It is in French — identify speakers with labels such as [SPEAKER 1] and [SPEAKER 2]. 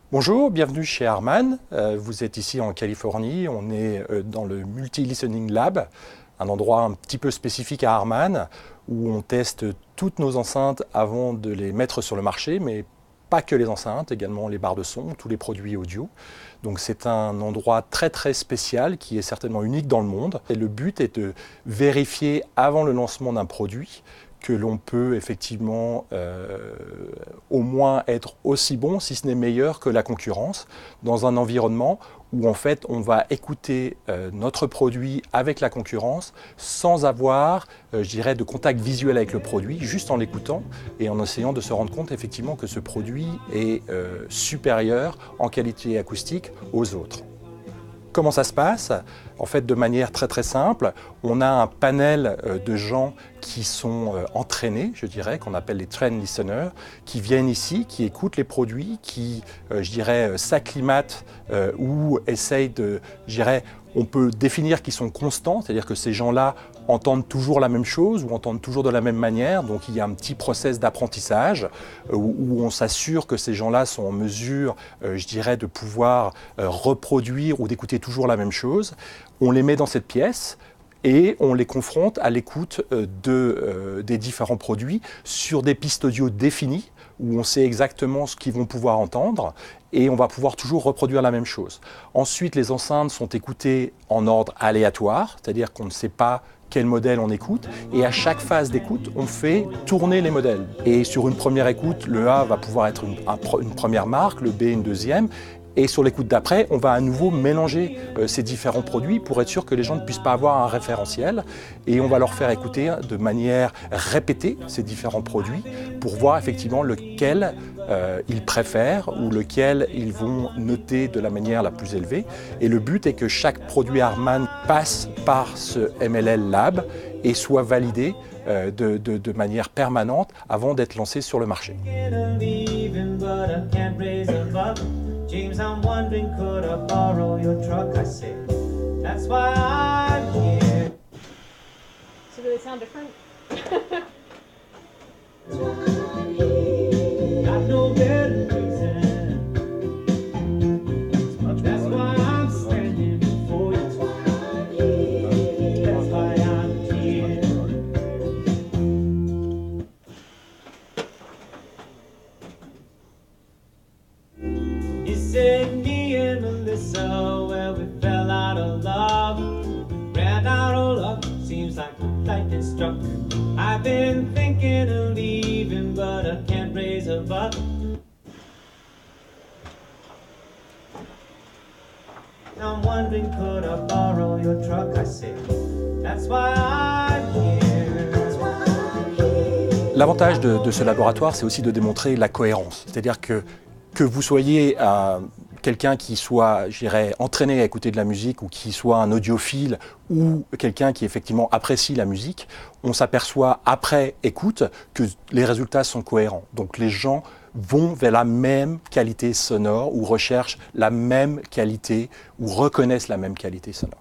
[SPEAKER 1] Bonjour, bienvenue chez Harman. Vous êtes ici en Californie, on est dans le Multi-Listening Lab, un endroit un petit peu spécifique à Harman, où on teste toutes nos enceintes avant de les mettre sur le marché, mais pas que les enceintes, également les barres de son, tous les produits audio. Donc c'est un endroit très très spécial qui est certainement unique dans le monde. Et le but est de vérifier avant le lancement d'un produit que l'on peut effectivement au moins être aussi bon, si ce n'est meilleur que la concurrence, dans un environnement où en fait on va écouter notre produit avec la concurrence sans avoir, je dirais, de contact visuel avec le produit, juste en l'écoutant et en essayant de se rendre compte effectivement que ce produit est supérieur en qualité acoustique aux autres. Comment ça se passe? En fait, de manière très très simple, on a un panel de gens qui sont entraînés, je dirais, qu'on appelle les trained listeners, qui viennent ici, qui écoutent les produits, qui, je dirais, s'acclimatent ou essayent de, je dirais, on peut définir qu'ils sont constants, c'est-à-dire que ces gens-là entendent toujours la même chose ou entendent toujours de la même manière. Donc il y a un petit process d'apprentissage où on s'assure que ces gens-là sont en mesure, je dirais, de pouvoir reproduire ou d'écouter toujours la même chose. On les met dans cette pièce et on les confronte à l'écoute des différents produits sur des pistes audio définies où on sait exactement ce qu'ils vont pouvoir entendre et on va pouvoir toujours reproduire la même chose. Ensuite, les enceintes sont écoutées en ordre aléatoire, c'est-à-dire qu'on ne sait pas quel modèle on écoute, et à chaque phase d'écoute, on fait tourner les modèles. Et sur une première écoute, le A va pouvoir être une première marque, le B une deuxième, et sur l'écoute d'après, on va à nouveau mélanger ces différents produits pour être sûr que les gens ne puissent pas avoir un référentiel, et on va leur faire écouter de manière répétée ces différents produits pour voir effectivement lequel ils préfèrent ou lequel ils vont noter de la manière la plus élevée. Et le but est que chaque produit Harman passe par ce MLL Lab et soit validé de manière permanente avant d'être lancé sur le marché.
[SPEAKER 2] James, I'm wondering, could I borrow your truck? I said, that's why I'm here.
[SPEAKER 3] So do they sound different?
[SPEAKER 2] Got no better reason. That's why I'm standing before you. That's why I'm here. He said me and Melissa, well, we fell out of love, ran out of luck, seems like lightning struck. I've been thinking of leaving, but I can't raise a buck. I'm wondering, could I borrow your truck? I said, that's why I'm here. That's why I'm here.
[SPEAKER 1] L'avantage de ce laboratoire, c'est aussi de démontrer la cohérence, c'est-à-dire que vous soyez quelqu'un qui soit, je dirais, entraîné à écouter de la musique ou qui soit un audiophile ou quelqu'un qui effectivement apprécie la musique, on s'aperçoit après écoute que les résultats sont cohérents. Donc les gens vont vers la même qualité sonore ou recherchent la même qualité ou reconnaissent la même qualité sonore.